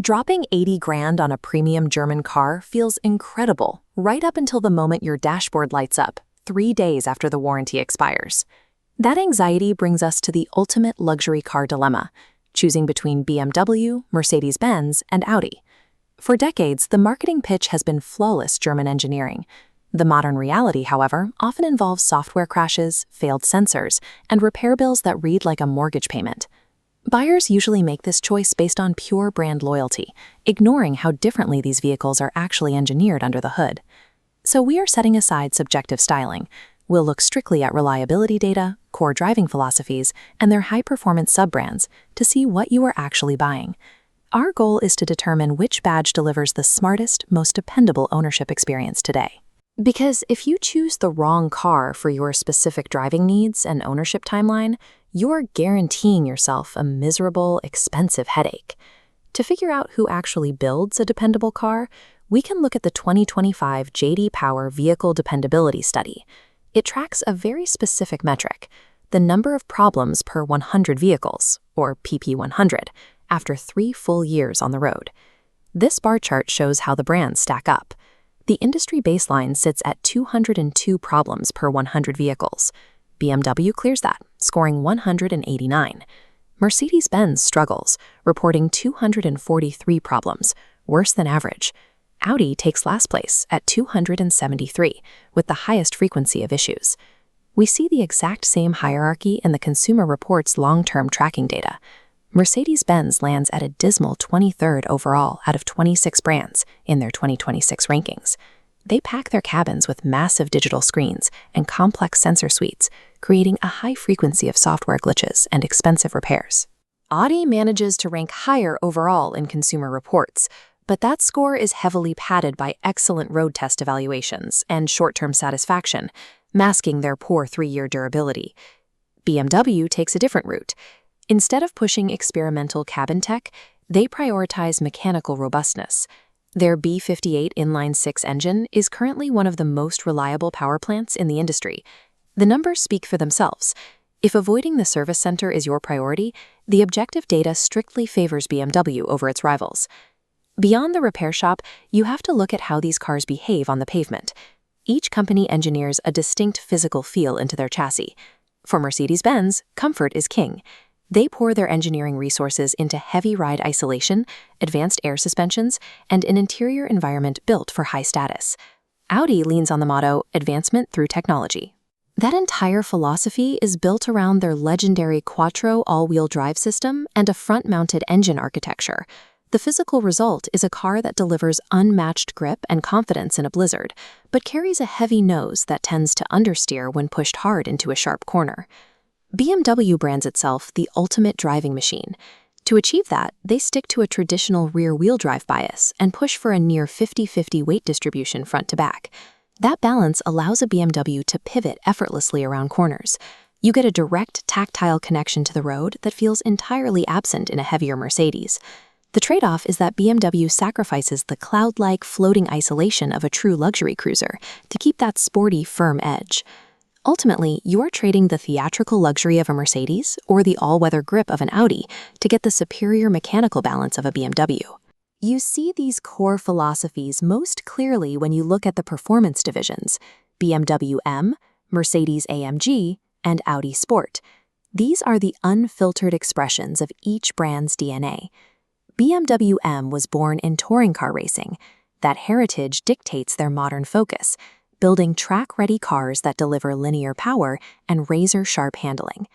Dropping 80 grand on a premium German car feels incredible right up until the moment your dashboard lights up, 3 days after the warranty expires. That anxiety brings us to the ultimate luxury car dilemma, choosing between BMW, Mercedes-Benz, and Audi. For decades, the marketing pitch has been flawless German engineering. The modern reality, however, often involves software crashes, failed sensors, and repair bills that read like a mortgage payment. Buyers usually make this choice based on pure brand loyalty, ignoring how differently these vehicles are actually engineered under the hood. So we are setting aside subjective styling. We'll look strictly at reliability data, core driving philosophies, and their high-performance sub-brands to see what you are actually buying. Our goal is to determine which badge delivers the smartest, most dependable ownership experience today. Because if you choose the wrong car for your specific driving needs and ownership timeline, you're guaranteeing yourself a miserable, expensive headache. To figure out who actually builds a dependable car, we can look at the 2025 J.D. Power Vehicle Dependability Study. It tracks a very specific metric, the number of problems per 100 vehicles, or PP100, after 3 full years on the road. This bar chart shows how the brands stack up. The industry baseline sits at 202 problems per 100 vehicles. BMW clears that, scoring 189. Mercedes-Benz struggles, reporting 243 problems, worse than average. Audi takes last place at 273, with the highest frequency of issues. We see the exact same hierarchy in the Consumer Reports long-term tracking data. Mercedes-Benz lands at a dismal 23rd overall out of 26 brands in their 2026 rankings. They pack their cabins with massive digital screens and complex sensor suites, creating a high frequency of software glitches and expensive repairs. Audi manages to rank higher overall in Consumer Reports, but that score is heavily padded by excellent road test evaluations and short-term satisfaction, masking their poor 3-year durability. BMW takes a different route. Instead of pushing experimental cabin tech, they prioritize mechanical robustness. Their B58 inline-6 engine is currently one of the most reliable power plants in the industry. The numbers speak for themselves. If avoiding the service center is your priority, the objective data strictly favors BMW over its rivals. Beyond the repair shop, you have to look at how these cars behave on the pavement. Each company engineers a distinct physical feel into their chassis. For Mercedes-Benz, comfort is king. They pour their engineering resources into heavy ride isolation, advanced air suspensions, and an interior environment built for high status. Audi leans on the motto, advancement through technology. That entire philosophy is built around their legendary Quattro all-wheel drive system and a front-mounted engine architecture. The physical result is a car that delivers unmatched grip and confidence in a blizzard, but carries a heavy nose that tends to understeer when pushed hard into a sharp corner. BMW brands itself the ultimate driving machine. To achieve that, they stick to a traditional rear-wheel drive bias and push for a near 50-50 weight distribution front to back. That balance allows a BMW to pivot effortlessly around corners. You get a direct, tactile connection to the road that feels entirely absent in a heavier Mercedes. The trade-off is that BMW sacrifices the cloud-like floating isolation of a true luxury cruiser to keep that sporty, firm edge. Ultimately, you are trading the theatrical luxury of a Mercedes or the all-weather grip of an Audi to get the superior mechanical balance of a BMW. You see these core philosophies most clearly when you look at the performance divisions, BMW M, Mercedes-AMG, and Audi Sport. These are the unfiltered expressions of each brand's DNA. BMW M was born in touring car racing. That heritage dictates their modern focus, building track-ready cars that deliver linear power and razor-sharp handling.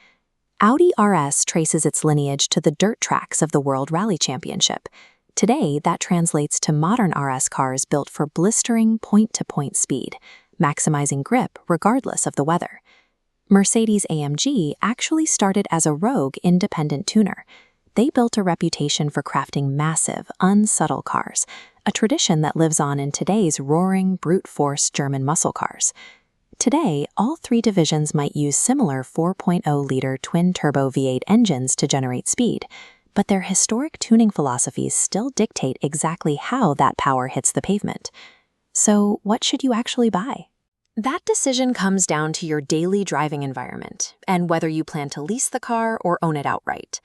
Audi RS traces its lineage to the dirt tracks of the World Rally Championship. Today, that translates to modern RS cars built for blistering point-to-point speed, maximizing grip regardless of the weather. Mercedes-AMG actually started as a rogue independent tuner. They built a reputation for crafting massive, unsubtle cars, a tradition that lives on in today's roaring, brute-force German muscle cars. Today, all 3 divisions might use similar 4.0-liter twin-turbo V8 engines to generate speed, but their historic tuning philosophies still dictate exactly how that power hits the pavement. So, what should you actually buy? That decision comes down to your daily driving environment and whether you plan to lease the car or own it outright.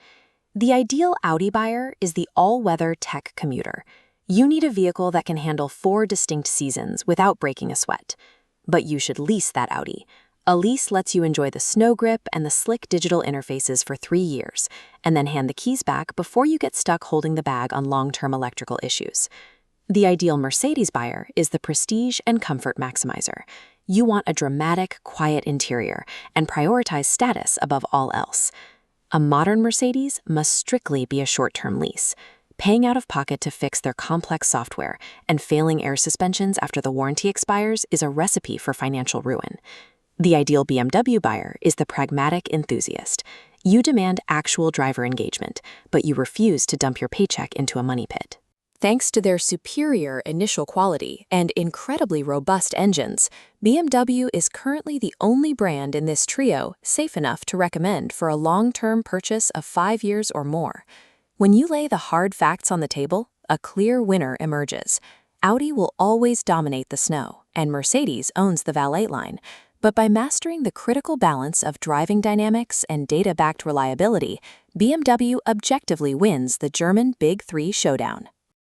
The ideal Audi buyer is the all-weather tech commuter. You need a vehicle that can handle 4 distinct seasons without breaking a sweat. But you should lease that Audi. A lease lets you enjoy the snow grip and the slick digital interfaces for 3 years, and then hand the keys back before you get stuck holding the bag on long-term electrical issues. The ideal Mercedes buyer is the prestige and comfort maximizer. You want a dramatic, quiet interior and prioritize status above all else. A modern Mercedes must strictly be a short-term lease. Paying out of pocket to fix their complex software and failing air suspensions after the warranty expires is a recipe for financial ruin. The ideal BMW buyer is the pragmatic enthusiast. You demand actual driver engagement, but you refuse to dump your paycheck into a money pit. Thanks to their superior initial quality and incredibly robust engines, BMW is currently the only brand in this trio safe enough to recommend for a long-term purchase of 5 years or more. When you lay the hard facts on the table, a clear winner emerges. Audi will always dominate the snow, and Mercedes owns the valet line. But by mastering the critical balance of driving dynamics and data-backed reliability, BMW objectively wins the German Big Three showdown.